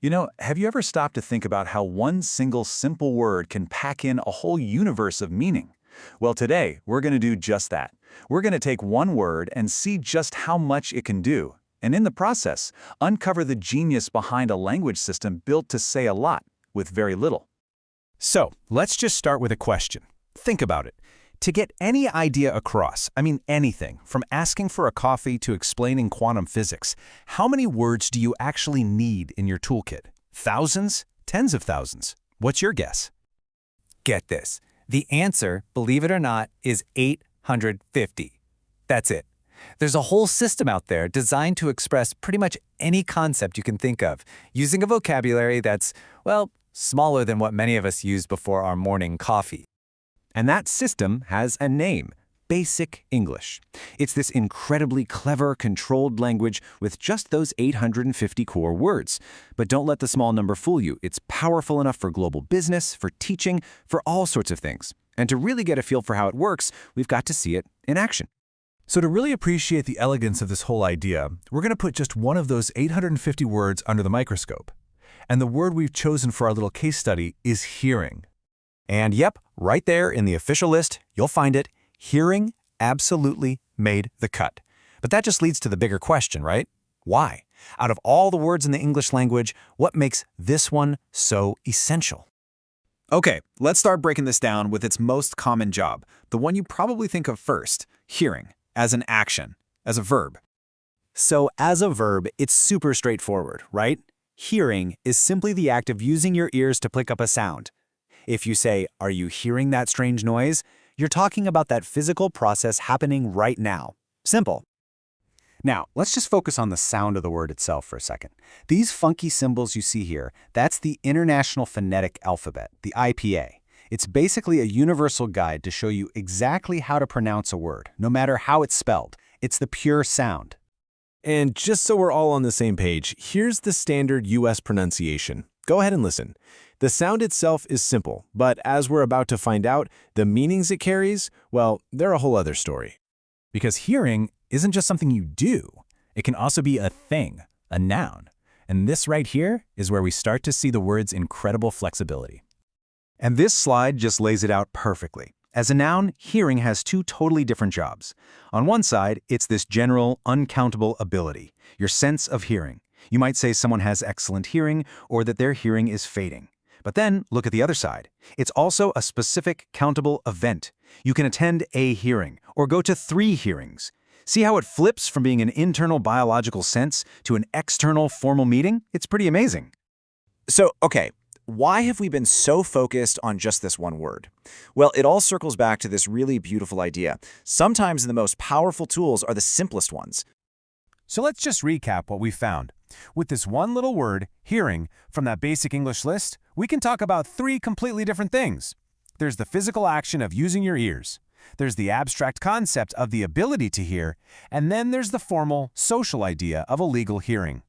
Have you ever stopped to think about how one single simple word can pack in a whole universe of meaning? Well, today, we're going to do just that. We're going to take one word and see just how much it can do, and in the process, uncover the genius behind a language system built to say a lot with very little. So, let's just start with a question. Think about it. To get any idea across, I mean anything, from asking for a coffee to explaining quantum physics, how many words do you actually need in your toolkit? Thousands? Tens of thousands? What's your guess? Get this. The answer, believe it or not, is 850. That's it. There's a whole system out there designed to express pretty much any concept you can think of, using a vocabulary that's, well, smaller than what many of us use before our morning coffee. And that system has a name, Basic English. It's this incredibly clever, controlled language with just those 850 core words. But don't let the small number fool you. It's powerful enough for global business, for teaching, for all sorts of things. And to really get a feel for how it works, we've got to see it in action. So to really appreciate the elegance of this whole idea, we're going to put just one of those 850 words under the microscope. And the word we've chosen for our little case study is hearing. And yep, right there in the official list, you'll find it. Hearing absolutely made the cut. But that just leads to the bigger question, right? Why? Out of all the words in the English language, what makes this one so essential? Okay, let's start breaking this down with its most common job, the one you probably think of first, hearing, as an action, as a verb. So as a verb, it's super straightforward, right? Hearing is simply the act of using your ears to pick up a sound. If you say, "Are you hearing that strange noise?" you're talking about that physical process happening right now. Simple. Now, let's just focus on the sound of the word itself for a second. These funky symbols you see here, that's the International Phonetic Alphabet, the IPA. It's basically a universal guide to show you exactly how to pronounce a word, no matter how it's spelled. It's the pure sound. And just so we're all on the same page, here's the standard US pronunciation. Go ahead and listen. The sound itself is simple, but as we're about to find out, the meanings it carries, well, they're a whole other story. Because hearing isn't just something you do. It can also be a thing, a noun. And this right here is where we start to see the word's incredible flexibility. And this slide just lays it out perfectly. As a noun, hearing has two totally different jobs. On one side, it's this general, uncountable ability, your sense of hearing. You might say someone has excellent hearing or that their hearing is fading. But then, look at the other side. It's also a specific countable event. You can attend a hearing or go to 3 hearings. See how it flips from being an internal biological sense to an external formal meeting? It's pretty amazing. So, okay, why have we been so focused on just this one word? Well, it all circles back to this really beautiful idea. Sometimes the most powerful tools are the simplest ones. So let's just recap what we found. With this one little word, hearing, from that basic English list, we can talk about 3 completely different things. There's the physical action of using your ears. There's the abstract concept of the ability to hear. And then there's the formal, social idea of a legal hearing.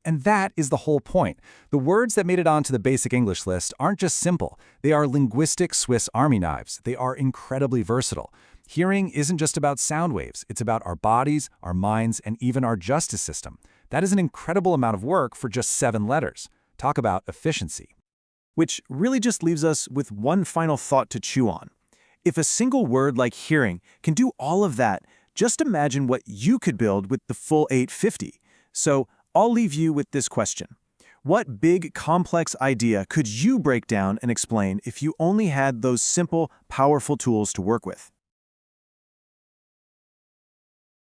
And that is the whole point. The words that made it onto the basic English list aren't just simple. They are linguistic Swiss Army knives. They are incredibly versatile. Hearing isn't just about sound waves. It's about our bodies, our minds, and even our justice system. That is an incredible amount of work for just 7 letters. Talk about efficiency. Which really just leaves us with one final thought to chew on. If a single word like hearing can do all of that, just imagine what you could build with the full 850. So I'll leave you with this question. What big, complex idea could you break down and explain if you only had those simple, powerful tools to work with?